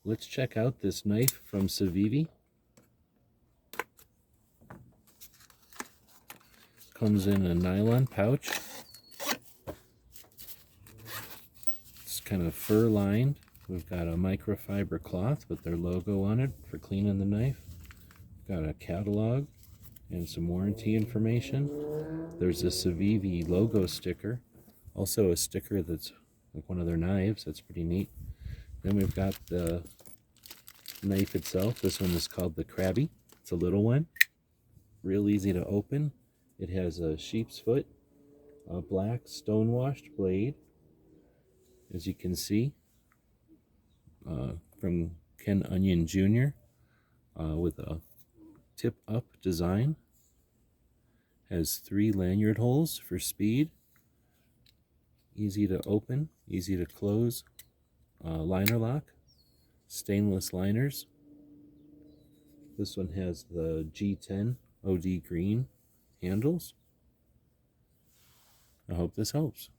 Let's check out this knife from Civivi. Comes in a nylon pouch. It's kind of fur lined. We've got a microfiber cloth with their logo on it for cleaning the knife. We've got a catalog and some warranty information. There's a Civivi logo sticker. Also a sticker that's like one of their knives. That's pretty neat. Then we've got the knife itself. This one is called the Crabby. It's a little one. Real easy to open. It has a sheep's foot, a black stone-washed blade, as you can see, from Ken Onion Jr. With a tip-up design. Has 3 lanyard holes for speed. Easy to open, easy to close. Liner lock, stainless liners. This one has the G10 OD green handles. I hope this helps.